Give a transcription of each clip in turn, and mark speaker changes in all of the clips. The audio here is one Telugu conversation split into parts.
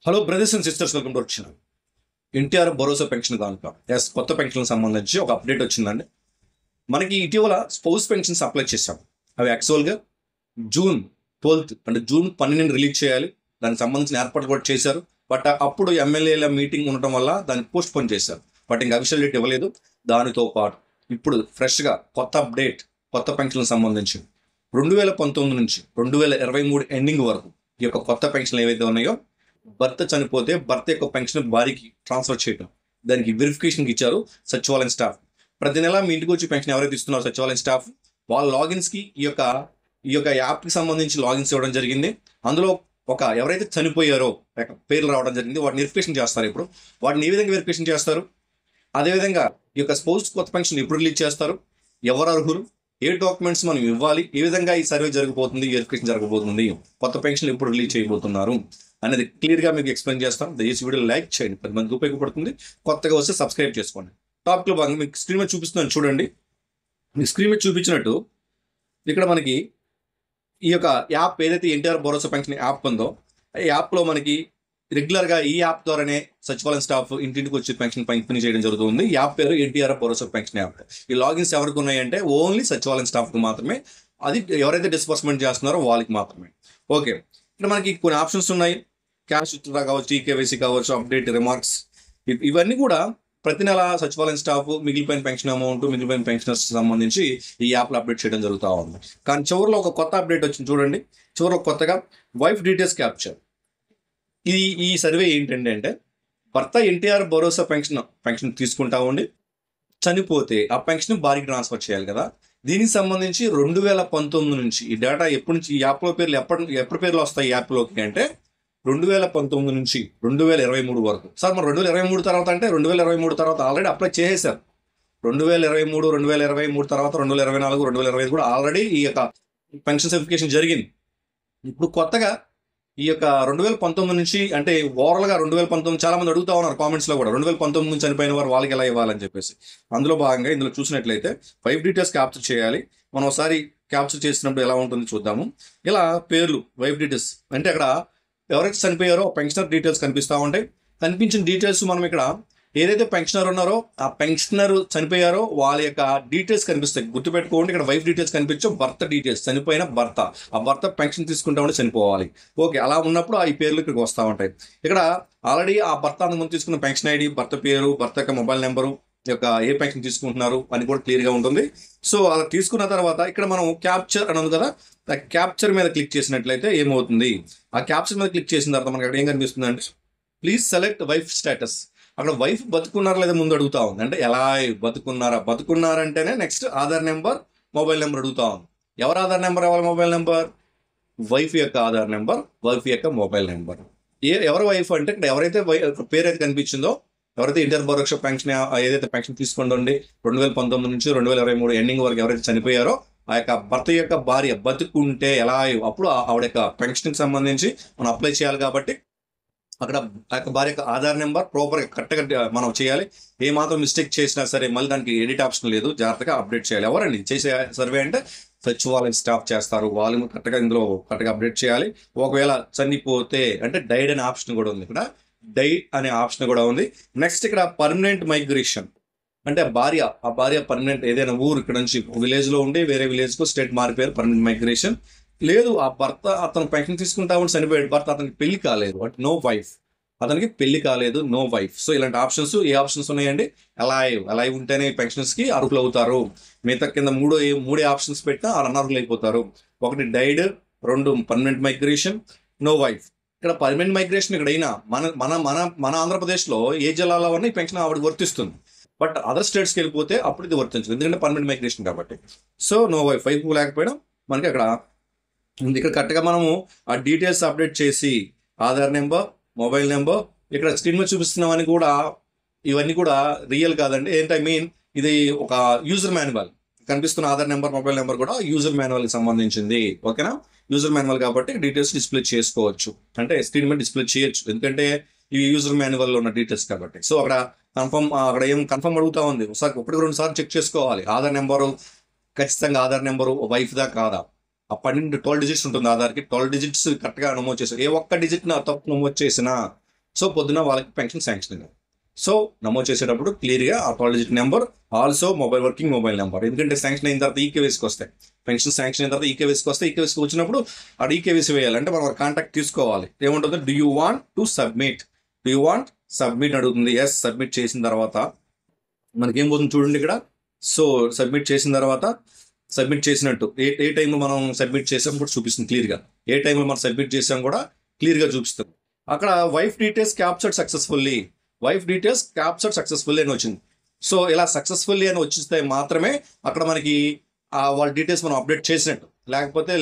Speaker 1: Hello brothers and sisters, welcome to our channel. NTR Bharosa pension కనుక కొత్త పెన్షన్ సంబంధించి ఒక అప్డేట్ వచ్చిందండి. మనకి ఇటీవల స్పౌస్ పెన్షన్స్ అప్లై చేశాం. అవి యాక్చువల్గా జూన్ 12 అంటే జూన్ 12 రిలీజ్ చేయాలి. దానికి సంబంధించిన ఏర్పాట్లు కూడా చేశారు. బట్ అప్పుడు ఎమ్మెల్యేల మీటింగ్ ఉండటం వల్ల దాన్ని పోస్ట్ పోన్ చేశారు. బట్ ఇంకా అఫీషియల్ డేట్ ఇవ్వలేదు. దానితో పాటు ఇప్పుడు ఫ్రెష్గా కొత్త అప్డేట్, కొత్త పెన్షన్లకు సంబంధించి 2019 నుంచి 2023 ఎండింగ్ వరకు ఈ యొక్క కొత్త పెన్షన్లు ఏవైతే ఉన్నాయో, భర్త చనిపోతే భర్త యొక్క పెన్షన్ భార్యకి ట్రాన్స్ఫర్ చేయడం, దానికి వెరిఫికేషన్కి ఇచ్చారు సచివాలయం స్టాఫ్. ప్రతి నెల మీ ఇంటికి వచ్చి పెన్షన్ ఎవరైతే ఇస్తున్నారో సచివాలయం స్టాఫ్, వాళ్ళ లాగిన్స్కి ఈ యొక్క యాప్కి సంబంధించి లాగిన్స్ ఇవ్వడం జరిగింది. అందులో ఎవరైతే చనిపోయారో పేర్లు రావడం జరిగింది. వాటిని వెరిఫికేషన్ చేస్తారు. ఇప్పుడు వాటిని ఏ విధంగా వెరిఫికేషన్ చేస్తారు, అదేవిధంగా ఈ యొక్క స్పౌస్ కొత్త పెన్షన్ ఎప్పుడు రిలీజ్ చేస్తారు, ఎవరు అర్హులు, ఏ డాక్యుమెంట్స్ మనం ఇవ్వాలి, ఏ విధంగా ఈ సర్వే జరగబోతుంది, వెరిఫికేషన్ జరగబోతుంది, కొత్త పెన్షన్ ఎప్పుడు రిలీజ్ చేయబోతున్నారు అనేది క్లియర్గా మీకు ఎక్స్ప్లెయిన్ చేస్తాం. దయచేసి వీడియో లైక్ చేయండి, 10 మందికి ఉపయోగపడుతుంది. కొత్తగా వస్తే సబ్స్క్రైబ్ చేసుకోండి. టాపిక్లో భాగంగా మీకు స్క్రీన్ మీద చూపిస్తున్నాను చూడండి. మీకు స్క్రీన్ మీద చూపించినట్టు ఇక్కడ మనకి ఈ యొక్క యాప్ ఏదైతే ఎన్టీఆర్ భరోసా పెన్షన్ యాప్ ఉందో, ఈ యాప్లో మనకి రెగ్యులర్గా ఈ యాప్ ద్వారానే సచివాలయం స్టాఫ్ ఇంటింటికి వచ్చి పెన్షన్ పంపిణీ చేయడం జరుగుతుంది. ఈ యాప్ పేరు ఎన్టీఆర్ భరోసా పెన్షన్ యాప్. ఈ లాగిన్స్ ఎవరికి ఉన్నాయంటే ఓన్లీ సచివాలయం స్టాఫ్కి మాత్రమే. అది ఎవరైతే డిస్బర్స్మెంట్ చేస్తున్నారో వాళ్ళకి మాత్రమే. ఓకే, ఇక్కడ మనకి కొన్ని ఆప్షన్స్ ఉన్నాయి. క్యాష్ విత్డ్రా కావచ్చు, ఈకేవైసీ కావచ్చు, అప్డేట్ రిమార్క్స్, ఇవన్నీ కూడా ప్రతి నెల సచివాలయం స్టాఫ్ మిగిలిపోయిన పెన్షన్ అమౌంట్, మిగిలిపోయిన పెన్షనర్స్ సంబంధించి ఈ యాప్లో అప్డేట్ చేయడం జరుగుతూ ఉంది. కానీ చివరిలో ఒక కొత్త అప్డేట్ వచ్చింది చూడండి. చివరిలో కొత్తగా వైఫ్ డీటెయిల్స్ క్యాప్చర్. ఈ సర్వే ఏంటంటే అంటే భర్త ఎన్టీఆర్ భరోసా పెన్షన్ తీసుకుంటా ఉండి చనిపోతే ఆ పెన్షన్ భార్యకి ట్రాన్స్ఫర్ చేయాలి కదా. దీనికి సంబంధించి 2019 నుంచి ఈ డేటా ఎప్పటి నుంచి ఈ యాప్లో పేర్లు ఎప్పటి పేర్లు వస్తాయి ఈ యాప్లోకి అంటే 2019 నుంచి 2023 వరకు. సార్ మరి 2023 తర్వాత అంటే 2023 తర్వాత ఆల్రెడీ అప్లై చేసేసారు. 2023, 2023 తర్వాత 2024, 2025 కూడా ఆల్రెడీ ఈ యొక్క పెన్షన్ సర్టిఫికేషన్ జరిగింది. ఇప్పుడు కొత్తగా ఈ యొక్క 2019 నుంచి అంటే ఓవరాల్గా 2019 చాలా మంది అడుగుతా ఉన్నారు కామెంట్స్లో కూడా, 2019 నుంచి చనిపోయిన వారు వాళ్ళకి ఎలా ఇవ్వాలని చెప్పేసి. అందులో భాగంగా ఇందులో చూసినట్లయితే వైఫ్ డీటెయిల్స్ క్యాప్చర్ చేయాలి. మనం ఒకసారి క్యాప్చర్ చేసినప్పుడు ఎలా ఉంటుందో చూద్దాము. ఇలా పేర్లు వైఫ్ డీటెయిల్స్ అంటే అక్కడ ఎవరైతే చనిపోయారో పెన్షనర్ డీటెయిల్స్ కనిపిస్తూ ఉంటాయి. కనిపించిన డీటెయిల్స్ మనం ఇక్కడ ఏదైతే పెన్షనర్ ఉన్నారో ఆ పెన్షనర్ చనిపోయారో వాళ్ళ యొక్క డీటెయిల్స్ కనిపిస్తాయి. గుర్తుపెట్టుకోండి, ఇక్కడ వైఫ్ డీటెయిల్స్ కనిపించవు, భర్త డీటెయిల్స్, చనిపోయిన భర్త, ఆ భర్త పెన్షన్ తీసుకుంటా ఉంటే చనిపోవాలి. ఓకే, అలా ఉన్నప్పుడు ఈ పేర్లు ఇక్కడికి వస్తూ ఉంటాయి. ఇక్కడ ఆల్రెడీ ఆ భర్త అంతకుముందు తీసుకున్న పెన్షన్ ఐడి, భర్త పేరు, భర్త యొక్క మొబైల్ నెంబరు, యొక్క ఏ పెన్షన్ తీసుకుంటున్నారు అని కూడా క్లియర్గా ఉంటుంది. సో అలా తీసుకున్న తర్వాత ఇక్కడ మనం క్యాప్చర్ అని ఉంది కదా, ఆ క్యాప్చర్ మీద క్లిక్ చేసినట్లయితే ఏమవుతుంది, ఆ క్యాప్చర్ మీద క్లిక్ చేసిన తర్వాత మనకి అక్కడ ఏం కనిపిస్తుంది అంటే ప్లీజ్ సెలెక్ట్ వైఫ్ స్టేటస్. అక్కడ వైఫ్ బతుకున్నారా లేదా ముందు అడుగుతా ఉంది. అంటే ఎలా బతుకున్నారంటేనే next Aadhaar number, mobile number అడుగుతా ఉంది. ఎవరు ఆధార్ నెంబర్, ఎవరి మొబైల్ నెంబర్, వైఫ్ యొక్క ఆధార్ నెంబర్, వైఫ్ యొక్క మొబైల్ నెంబర్. ఎవరి వైఫ్ అంటే ఇక్కడ ఎవరైతే పేరు అయితే కనిపించిందో, ఎవరైతే ఎన్టీఆర్ భరోసా పెన్షన్ ఏదైతే పెన్షన్ తీసుకుంటుండి 2019 నుంచి 2023 ఎండింగ్ వరకు ఎవరైతే చనిపోయారో ఆ యొక్క భర్త యొక్క భార్య బతుకుంటే ఎలా, అప్పుడు ఆవిడ యొక్క పెన్షన్కి సంబంధించి మనం అప్లై చేయాలి. కాబట్టి అక్కడ ఆ యొక్క భార్య యొక్క ఆధార్ నెంబర్ ప్రాపర్గా కరెక్ట్గా మనం చేయాలి. ఏ మాత్రం మిస్టేక్ చేసినా సరే మళ్ళీ దానికి ఎడిట్ ఆప్షన్ లేదు, జాగ్రత్తగా అప్డేట్ చేయాలి. ఎవరండి చేసే సర్వే అంటే సచివాలయం స్టాఫ్ చేస్తారు. వాళ్ళు కరెక్ట్గా ఇందులో కరెక్ట్గా అప్డేట్ చేయాలి. ఒకవేళ చనిపోతే అంటే డైడ్ అనే ఆప్షన్ కూడా ఉంది, ఇక్కడ డైడ్ అనే ఆప్షన్ కూడా ఉంది. నెక్స్ట్ ఇక్కడ పర్మనెంట్ మైగ్రేషన్ అంటే ఆ భార్య పర్మనెంట్ ఏదైనా ఊరు ఇక్కడ నుంచి విలేజ్లో ఉండి వేరే విలేజ్కు స్టేట్ మారిపోయారు, పర్మనెంట్ మైగ్రేషన్. లేదు ఆ భర్త అతను పెన్షన్ తీసుకుంటా ఉండి చనిపోయాడు, భర్త అతనికి పెళ్లి కాలేదు, అంటే నో వైఫ్, అతనికి పెళ్లి కాలేదు, నో వైఫ్. సో ఇలాంటి ఆప్షన్స్ ఏ ఆప్షన్స్ ఉన్నాయండి, అలైవ్ ఉంటేనే పెన్షన్స్కి అర్హులు అవుతారు. మిగతా కింద మూడే ఆప్షన్స్ పెట్టినా అనర్హులు అయిపోతారు. ఒకటి died, 2 permanent migration, no wife. ఇక్కడ పర్మనెంట్ మైగ్రేషన్ ఇక్కడైనా మన ఆంధ్రప్రదేశ్లో ఏ జిల్లాలో ఉన్న ఈ పెన్షన్ ఆవిడకి వర్తిస్తుంది. బట్ అదర్ స్టేట్స్కి వెళ్ళిపోతే అప్పుడు ఇది వర్తించదు, ఎందుకంటే పర్మనెంట్ మైగ్రేషన్ కాబట్టి. సో నో వైఫ్ లేకపోయినా మనకి అక్కడ ఇక్కడ కరెక్ట్గా మనము ఆ డీటెయిల్స్ అప్డేట్ చేసి ఆధార్ నెంబర్, మొబైల్ నెంబర్, ఇక్కడ స్క్రీన్ మీద చూపిస్తున్నామని కూడా ఇవన్నీ కూడా రియల్ కాదండి. ఏంటి మీన్ ఇది ఒక యూజర్ మాన్యువల్. కనిపిస్తున్న ఆధార్ నెంబర్, మొబైల్ నెంబర్ కూడా యూజర్ మాన్యువల్కి సంబంధించింది. ఓకేనా, యూజర్ మాన్యువల్ కాబట్టి డీటెయిల్స్ డిస్ప్లే చేసుకోవచ్చు, అంటే స్క్రీన్ మీద డిస్ప్లే చేయొచ్చు, ఎందుకంటే ఇవి యూజర్ మాన్యువల్లో ఉన్న డీటెయిల్స్ కాబట్టి. సో అక్కడ ఏం కన్ఫర్మ్ అడుగుతా ఉంది, ఒకసారి 1-2 సార్లు చెక్ చేసుకోవాలి. ఆధార్ నెంబరు ఖచ్చితంగా ఆధార్ నెంబరు వైఫ్దా కాదా, ఆ 12 డిజిట్స్ ఉంటుంది ఆధార్కి, 12 డిజిట్స్ కరెక్ట్గా నమోదు చేశారు. ఏ ఒక్క డిజిట్ తప్పు నమోదు చేసినా సో పొద్దున వాళ్ళకి పెన్షన్ శాంక్షన్ అయింది. సో నమోదు చేసేటప్పుడు క్లియర్గా ఆ 12 digit number, also working mobile number. ఎందుకంటే శాంక్షన్ అయిన తర్వాత ఈకేవైసీకి వస్తాయి, పెన్షన్ శాంక్షన్ అయిన తర్వాత ఈకేవైసీకి వస్తాయి. ఈకేవైసీకి వచ్చినప్పుడు అక్కడ ఈకేవైసీ వేయాలి, అంటే మనం కాంటాక్ట్ తీసుకోవాలి. ఏముంటుంది, do you want to submit అడుగుతుంది. ఎస్, సబ్మిట్ చేసిన తర్వాత మనకేం పోతుంది చూడండి ఇక్కడ. సో సబ్మిట్ చేసిన తర్వాత సబ్మిట్ చేసినట్టు ఏ టైంలో మనం సబ్మిట్ చేసాం కూడా చూపిస్తుంది క్లియర్గా. ఏ టైంలో మనం సబ్మిట్ చేసాం కూడా క్లియర్గా చూపిస్తుంది. అక్కడ వైఫ్ డీటెయిల్స్ క్యాప్చర్డ్ సక్సెస్ఫుల్లీ అని వచ్చింది. సో ఇలా సక్సెస్ఫుల్లీ అని వచ్చిస్తే మాత్రమే అక్కడ మనకి వాళ్ళ డీటెయిల్స్ మనం అప్డేట్ చేసినట్టు. లేకపోతే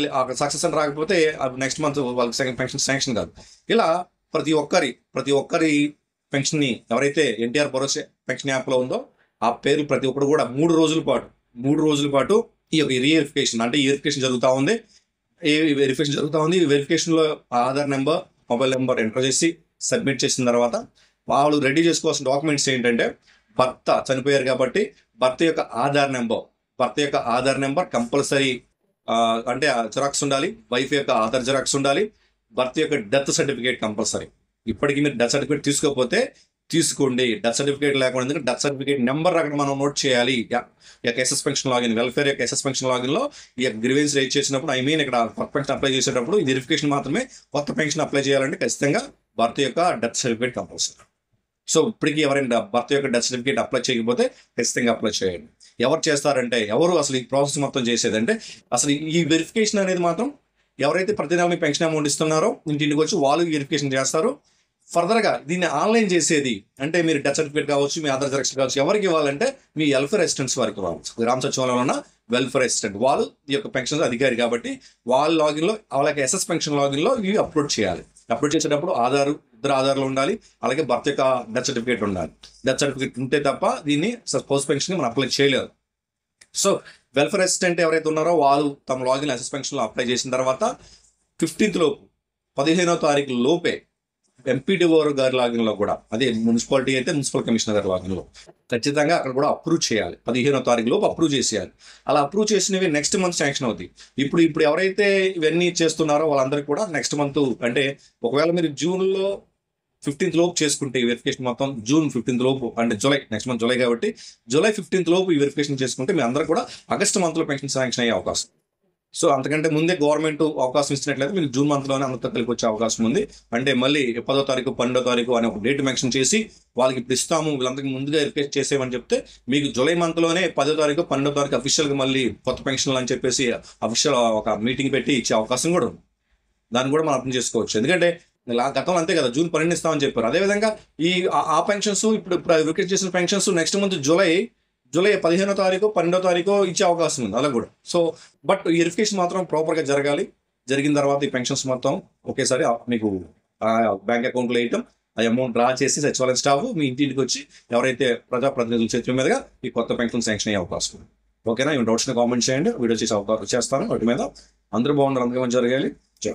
Speaker 1: సక్సెస్ అని రాకపోతే నెక్స్ట్ మంత్ వాళ్ళకి సెకండ్ పెన్షన్ శాంక్షన్ కాదు. ఇలా ప్రతి ఒక్కరి పెన్షన్ని ఎవరైతే ఎన్టీఆర్ భరోసా పెన్షన్ యాప్లో ఉందో ఆ పేరు ప్రతి ఒక్కరు కూడా 3 రోజుల పాటు ఈ యొక్క రీవెరిఫికేషన్, అంటే ఈ వెరిఫికేషన్ జరుగుతూ ఉంది. వెరిఫికేషన్లో Aadhaar number, mobile number enter చేసి సబ్మిట్ చేసిన తర్వాత వాళ్ళు రెడీ చేసుకోవాల్సిన డాక్యుమెంట్స్ ఏంటంటే, భర్త చనిపోయారు కాబట్టి భర్త యొక్క ఆధార్ నెంబర్ కంపల్సరీ, అంటే జిరాక్స్ ఉండాలి. వైఫ్ యొక్క ఆధార్ జిరాక్స్ ఉండాలి. భర్త యొక్క డెత్ సర్టిఫికేట్ కంపల్సరీ. ఇప్పటికీ మీరు డెత్ సర్టిఫికేట్ తీసుకోకపోతే తీసుకోండి. డెత్ సర్టిఫికేట్ లేకుండా, ఎందుకంటే డెత్ సర్టిఫికేట్ నెంబర్ అక్కడ మనం నోట్ చేయాలి. ఈ యొక్క ఎస్ఎస్ పెన్షన్ లాగిన్, వెల్ఫేర్ యొక్క ఎస్ఎస్ పెన్షన్ లాగిన్లో ఈ యొక్క గ్రీవెన్స్ రైజ్ చేసినప్పుడు, ఇక్కడ కొత్త పెన్షన్ అప్లై చేసేటప్పుడు ఈ వెరిఫికేషన్ మాత్రమే కొత్త పెన్షన్ అప్లై చేయాలంటే ఖచ్చితంగా భర్త యొక్క డెత్ సర్టిఫికేట్ కంపల్సరీ. సో ఇప్పటికీ ఎవరైనా భర్త యొక్క డెత్ సర్టిఫికేట్ అప్లై చేయకపోతే ఖచ్చితంగా అప్లై చేయండి. ఎవరు చేస్తారంటే, ఎవరు అసలు ఈ ప్రాసెస్ మొత్తం చేసేదంటే, అసలు ఈ వెరిఫికేషన్ అనేది మాత్రం ఎవరైతే ప్రతి నెల మీ పెన్షన్ అమౌంట్ ఇస్తున్నారో ఇంటికి వచ్చి వాళ్ళు వెరిఫికేషన్ చేస్తారు. ఫర్దర్గా దీన్ని ఆన్లైన్ చేసేది అంటే మీరు డెత్ సర్టిఫికేట్ కావచ్చు, మీ ఆధార్ జిరాక్స్ కావచ్చు, ఎవరికి ఇవ్వాలంటే మీ వెల్ఫేర్ అసిస్టెంట్స్ వారికి ఇవ్వాలి. గ్రామ సచివాలయంలో ఉన్న వెల్ఫేర్ అసిస్టెంట్ వాళ్ళు ఈ యొక్క పెన్షన్ అధికారి కాబట్టి వాళ్ళ లాగిన్లో, వాళ్ళకి ఎస్ఎస్ పెన్షన్ లాగిన్లో ఇవి అప్లోడ్ చేయాలి. అప్లోడ్ చేసేటప్పుడు ఇద్దరు ఆధార్లు ఉండాలి, అలాగే భర్త యొక్క డెత్ సర్టిఫికేట్ ఉండాలి. డెత్ సర్టిఫికేట్ ఉంటే తప్ప దీన్ని పోస్ట్ పెన్షన్ మనం అప్లై చేయలేదు. సో వెల్ఫేర్ అసిస్టెంట్ ఎవరైతే ఉన్నారో వాళ్ళు తమ లాగిన్ ఎస్ఎస్ పెన్షన్లో అప్లై చేసిన తర్వాత 15th లోపు, 15వ తారీఖు లోపే ఎంపీడీఓ గారి లాగిన్లో కూడా, అదే మున్సిపాలిటీ అయితే మున్సిపల్ కమిషనర్ గారి లాగిన్లో ఖచ్చితంగా అక్కడ కూడా అప్రూవ్ చేయాలి. 15వ తారీఖు లోపు అప్రూవ్ చేసేయాలి. అలా అప్రూవ్ చేసినవి నెక్స్ట్ మంత్ శాంక్షన్ అవుతాయి. ఇప్పుడు ఎవరైతే ఇవన్నీ చేస్తున్నారో వాళ్ళందరికీ కూడా నెక్స్ట్ మంత్, అంటే ఒకవేళ మీరు జూన్లో 15th లోపు చేసుకుంటే ఈ వెరిఫికేషన్ మొత్తం, జూన్ 15th లోపు, అంటే నెక్స్ట్ మంత్ జూలై కాబట్టి జూలై 15th లోపు ఈ వెరిఫికేషన్ చేసుకుంటే మీ అందరూ కూడా ఆగస్టు మంత్లో పెన్షన్ శాంక్షన్ అయ్యే అవకాశం. సో అంతకంటే ముందే గవర్నమెంట్ అవకాశం ఇచ్చినట్లయితే మీకు జూన్ మంత్లోనే అందరితో కలిపి వచ్చే అవకాశం ఉంది. అంటే మళ్ళీ 10వ తారీఖు 12వ తారీఖు అనే ఒక డేట్ మెన్షన్ చేసి వాళ్ళకి ఇప్పుడు ఇస్తాము, వీళ్ళందరికీ ముందుగా వెరిఫికేట్ చేసేయమని చెప్తే మీకు జూలై మంత్లోనే 10వ తారీఖు 12వ తారీఖు అఫీషియల్గా మళ్ళీ కొత్త పెన్షన్లు అని చెప్పేసి అఫీషియల్ ఒక మీటింగ్ పెట్టి ఇచ్చే అవకాశం కూడా ఉంది. దాన్ని కూడా మనం అర్థం చేసుకోవచ్చు. ఎందుకంటే గతంలో అంతే కదా, జూన్ 12 ఇస్తామని చెప్పారు. అదేవిధంగా ఆ పెన్షన్స్ ఇప్పుడు వెరిఫికేట్ చేసిన పెన్షన్స్ నెక్స్ట్ మంత్ జూలై 15వ తారీఖు 12వ తారీఖు ఇచ్చే అవకాశం ఉంది అలా కూడా. సో బట్ ఈ వెరిఫికేషన్ మాత్రం ప్రాపర్గా జరగాలి. జరిగిన తర్వాత ఈ పెన్షన్స్ మొత్తం ఒకేసారి మీకు బ్యాంక్ అకౌంట్లో వేయటం, ఆ అమౌంట్ డ్రా చేసి సచివాలయం స్టాఫ్ మీ ఇంటికి వచ్చి ఎవరైతే ప్రజాప్రతినిధుల చేతుల మీదుగా ఈ కొత్త పెన్షన్ శాంక్షన్ అయ్యే అవకాశం ఉంది. ఓకేనా? ఈ డౌట్స్ని కామెంట్ చేయండి, వీడియో చేస్తాను వాటి మీద. అందరూ బాగున్నారు, అందరికీ మంచి జరగాలి. జై.